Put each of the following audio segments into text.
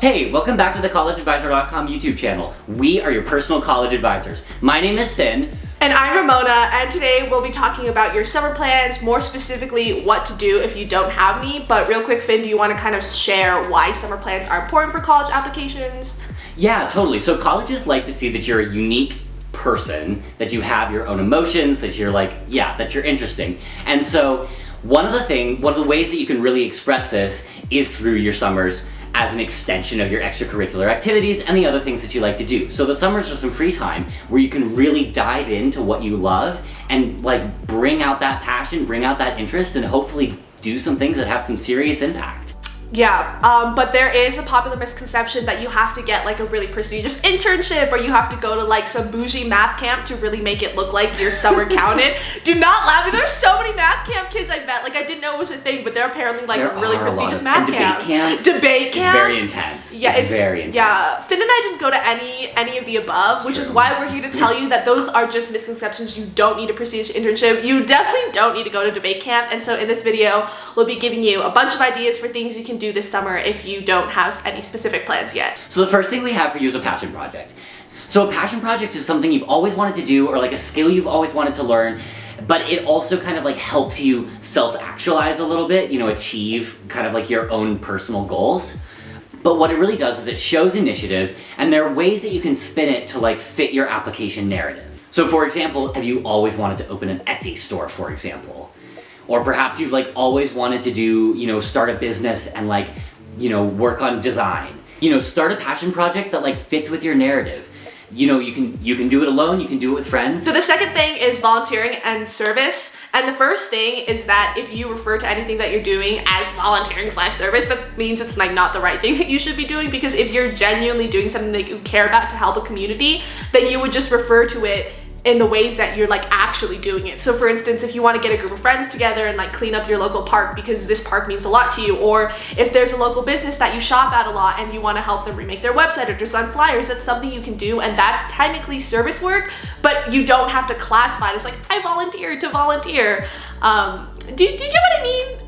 Hey, welcome back to the CollegeAdvisor.com YouTube channel. We are your personal college advisors. My name is Finn. And I'm Ramona, and today we'll be talking about your summer plans, more specifically what to do if you don't have any. But real quick, Finn, do you want to kind of share why summer plans are important for college applications? Yeah, totally. So colleges like to see that you're a unique person, that you have your own emotions, that you're that you're interesting. And so one of the ways that you can really express this is through your summers as an extension of your extracurricular activities and the other things that you like to do. So the summers are some free time where you can really dive into what you love and bring out that passion, bring out that interest, and hopefully do some things that have some serious impact. Yeah, but there is a popular misconception that you have to get a really prestigious internship or you have to go to some bougie math camp to really make it look like your summer counted. Do not laugh. There's so many math camp kids I met. I didn't know it was a thing, but they're apparently a really prestigious math camp. Debate camps. It's very intense. Yeah, it's very intense. Yeah, Finn and I didn't go to any of the above, which is why we're here to tell you that those are just misconceptions. You don't need a prestigious internship. You definitely don't need to go to debate camp. And so in this video, we'll be giving you a bunch of ideas for things you can do this summer if you don't have any specific plans yet. So the first thing we have for you is a passion project. So a passion project is something you've always wanted to do or a skill you've always wanted to learn, but it also kind of helps you self-actualize a little bit, achieve kind of your own personal goals. But what it really does is it shows initiative, and there are ways that you can spin it to fit your application narrative. So for example, have you always wanted to open an Etsy store, for example? Or perhaps you've always wanted to do, start a business and work on design. Start a passion project that fits with your narrative. You can do it alone, you can do it with friends. So the second thing is volunteering and service. And the first thing is that if you refer to anything that you're doing as volunteering/service, that means it's not the right thing that you should be doing, because if you're genuinely doing something that you care about to help a community, then you would just refer to it in the ways that you're actually doing it. So for instance, if you want to get a group of friends together and clean up your local park because this park means a lot to you, or if there's a local business that you shop at a lot and you want to help them remake their website or design flyers, that's something you can do, and that's technically service work, but you don't have to classify it as I volunteered to volunteer. Do you get what I mean?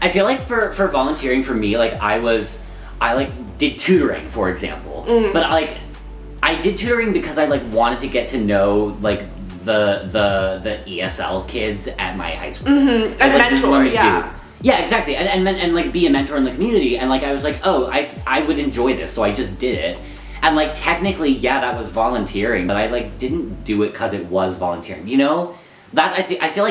I feel for volunteering for me, I did tutoring, for example, but I did tutoring because I wanted to get to know the ESL kids at my high school. Mm-hmm. And mentor, yeah. Yeah, exactly. And be a mentor in the community. And I was oh, I would enjoy this, so I just did it. And technically, yeah, that was volunteering, but I didn't do it because it was volunteering. That I feel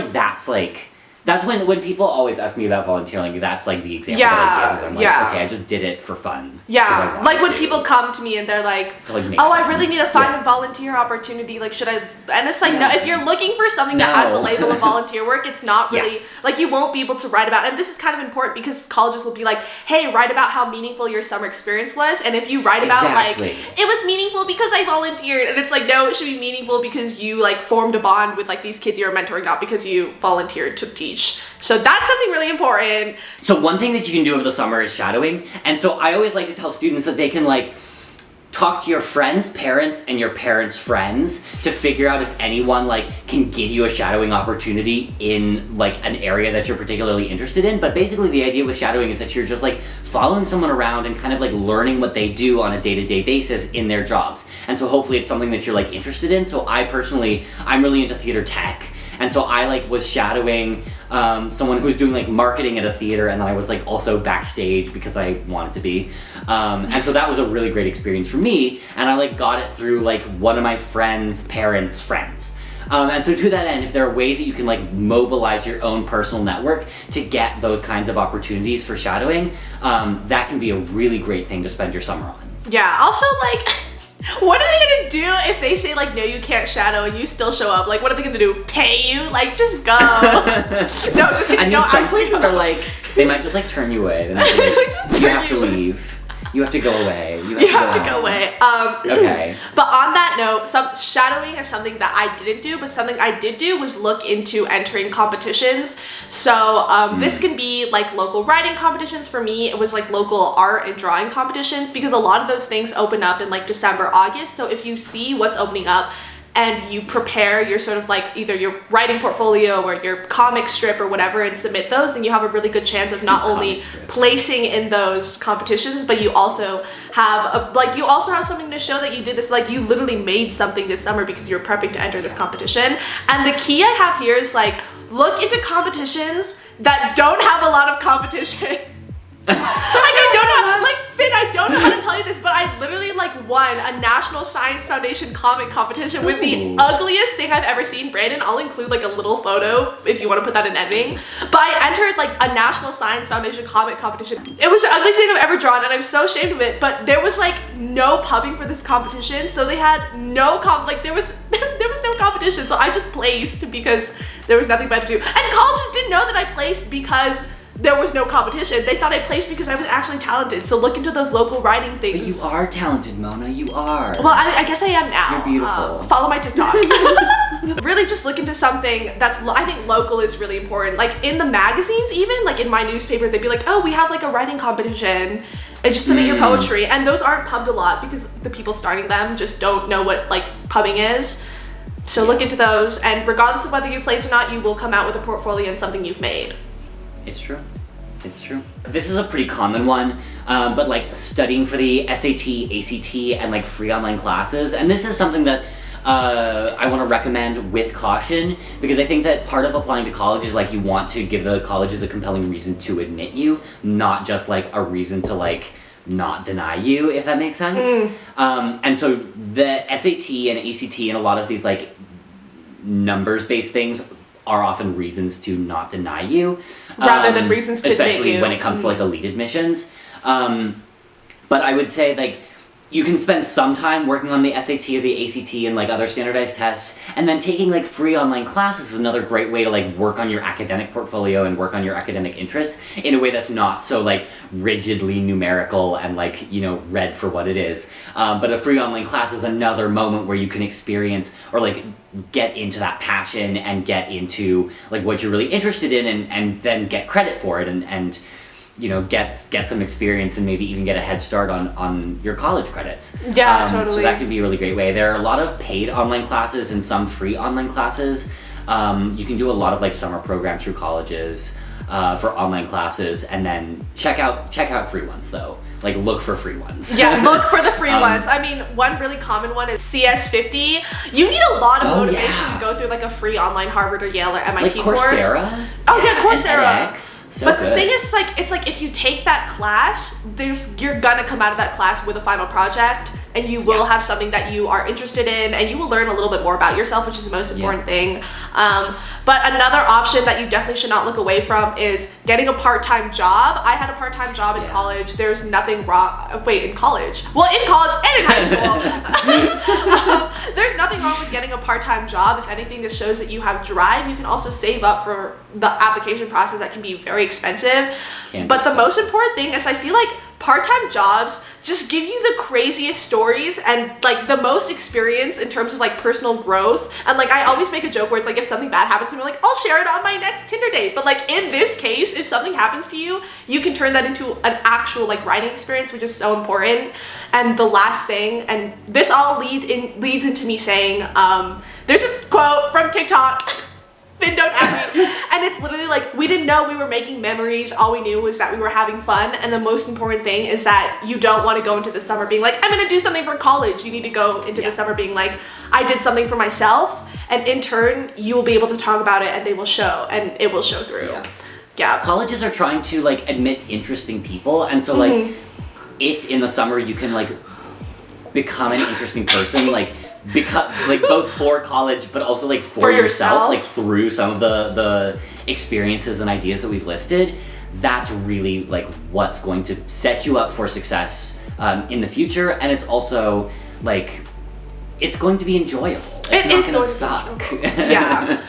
that's when people always ask me about volunteering, that's the example that I give. I'm okay, I just did it for fun. Yeah, when people come to me and they're oh, I really need to find a volunteer opportunity, should I? And it's no, if you're looking for something that has a label of volunteer work, it's not really, you won't be able to write about, and this is kind of important because colleges will be hey, write about how meaningful your summer experience was, and if you write about it was meaningful because I volunteered, and it's no, it should be meaningful because you formed a bond with these kids you're mentoring, not because you volunteered to teach. So that's something really important. So one thing that you can do over the summer is shadowing. And so I always like to tell students that they can talk to your friends' parents and your parents' friends to figure out if anyone can give you a shadowing opportunity in an area that you're particularly interested in. But basically the idea with shadowing is that you're just following someone around and kind of learning what they do on a day-to-day basis in their jobs. And so hopefully it's something that you're interested in. So I'm really into theater tech. And so I was shadowing someone who was doing marketing at a theater, and then I was also backstage because I wanted to be. And so that was a really great experience for me, and I got it through one of my friends' parents' friends. And so to that end, if there are ways that you can mobilize your own personal network to get those kinds of opportunities for shadowing, that can be a really great thing to spend your summer on. Yeah, also what are they gonna do if they say no, you can't shadow, and you still show up? What are they gonna do? Pay you? Just go. No, just don't. Some places are they might just turn you away. You have to leave. You have to go away. You have to go away. Okay. But on that note, shadowing is something that I didn't do, but something I did do was look into entering competitions. So this can be local writing competitions. For me, it was local art and drawing competitions, because a lot of those things open up in December, August. So if you see what's opening up and you prepare your sort of like either your writing portfolio or your comic strip or whatever and submit those, and you have a really good chance of not only placing in those competitions, but you also have something to show that you did this, like you literally made something this summer because you're prepping to enter this competition. And the key I have here is like, look into competitions that don't have a lot of competition. I don't know how to tell you this, but I literally like won a National Science Foundation comic competition with the ugliest thing I've ever seen. Brandon, I'll include like a little photo if you want to put that in editing. But I entered like a National Science Foundation comic competition. It was the ugliest thing I've ever drawn, and I'm so ashamed of it. But there was like no pubbing for this competition, so they had no there was no competition. So I just placed because there was nothing better to do. And colleges didn't know that I placed because there was no competition. They thought I placed because I was actually talented. So look into those local writing things. But you are talented, Mona. You are. Well, I guess I am now. You're beautiful. Follow my TikTok. Really just look into something that's, I think local is really important. Like in the magazines even, like in my newspaper, they'd be like, oh, we have like a writing competition. And just submit your poetry. And those aren't pubbed a lot because the people starting them just don't know what like pubbing is. So look into those. And regardless of whether you place or not, you will come out with a portfolio and something you've made. It's true. It's true. This is a pretty common one, but like studying for the SAT, ACT, and like free online classes. And this is something that I want to recommend with caution, because I think that part of applying to college is like you want to give the colleges a compelling reason to admit you, not just like a reason to like not deny you, if that makes sense. And so the SAT and ACT and a lot of these like numbers-based things are often reasons to not deny you. Rather than reasons to admit you. Especially when it comes to like elite admissions. But I would say like you can spend some time working on the SAT or the ACT and like other standardized tests, and then taking like free online classes is another great way to like work on your academic portfolio and work on your academic interests in a way that's not so like rigidly numerical and like, you know, read for what it is. But a free online class is another moment where you can experience or like get into that passion and get into like what you're really interested in, and then get credit for it and you know, get some experience and maybe even get a head start on your college credits. Yeah, totally. So that could be a really great way. There are a lot of paid online classes and some free online classes. You can do a lot of like summer programs through colleges for online classes, and then check out free ones though. Like look for free ones. Yeah, look for the free ones. I mean, one really common one is CS50. You need a lot of motivation to go through like a free online Harvard or Yale or MIT like course. Coursera? Oh yeah, Coursera. So but good. The thing is, it's like if you take that class, you're gonna come out of that class with a final project, and you will have something that you are interested in, and you will learn a little bit more about yourself, which is the most important thing. But another option that you definitely should not look away from is getting a part-time job. I had a part-time job in college. There's nothing wrong. Wait, in college? Well, in college and in high school. There's nothing wrong with getting a part-time job. If anything, this shows that you have drive. You can also save up for the application process that can be very expensive. But the most important thing is I feel like part-time jobs just give you the craziest stories and like the most experience in terms of like personal growth. And like I always make a joke where it's like if something bad happens to me, like I'll share it on my next Tinder date. But like in this case, if something happens to you, you can turn that into an actual like writing experience, which is so important. And the last thing, and this all leads into me saying, there's this quote from TikTok. Finn, don't at me. And it's literally like, we didn't know we were making memories. All we knew was that we were having fun. And the most important thing is that you don't want to go into the summer being like, I'm going to do something for college. You need to go into the summer being like, I did something for myself. And in turn, you will be able to talk about it, and they will show, and it will show through. Yeah. Colleges are trying to like admit interesting people. And so like, if in the summer you can like become an interesting person, like both for college but also like for yourself, like through some of the experiences and ideas that we've listed, that's really like what's going to set you up for success in the future. And it's also like it's going to be enjoyable. It's not going to suck. Yeah.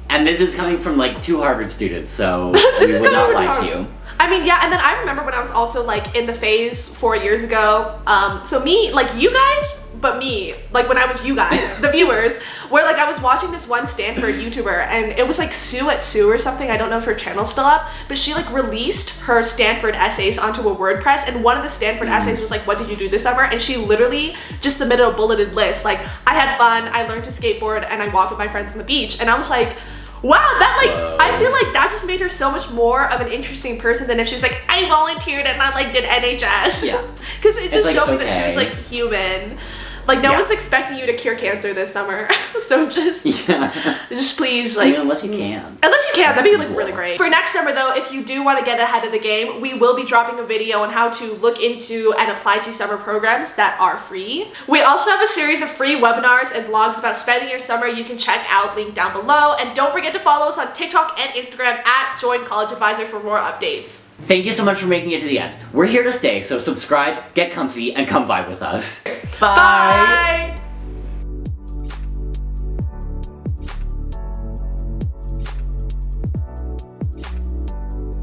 And this is coming from like two Harvard students, so we would not lie to you. I mean, yeah, and then I remember when I was also like in the phase 4 years ago. So me, like you guys, but me, like when I was you guys, the viewers, where like I was watching this one Stanford YouTuber, and it was like Sue at Sue or something. I don't know if her channel's still up, but she like released her Stanford essays onto a WordPress, and one of the Stanford essays was like, what did you do this summer? And she literally just submitted a bulleted list, like, I had fun, I learned to skateboard, and I walked with my friends on the beach. And I was like, wow, that like, I feel like that just made her so much more of an interesting person than if she was like, I volunteered and I like did NHS. Yeah. Because it just like, showed me that she okay. was like human. Like no one's expecting you to cure cancer this summer. So just please like. I mean, unless you can. Unless you can, that'd be like really great. For next summer though, if you do want to get ahead of the game, we will be dropping a video on how to look into and apply to summer programs that are free. We also have a series of free webinars and blogs about spending your summer you can check out, link down below. And don't forget to follow us on TikTok and Instagram at @JoinCollegeAdvisor for more updates. Thank you so much for making it to the end. We're here to stay, so subscribe, get comfy, and come vibe with us. Bye! Bye!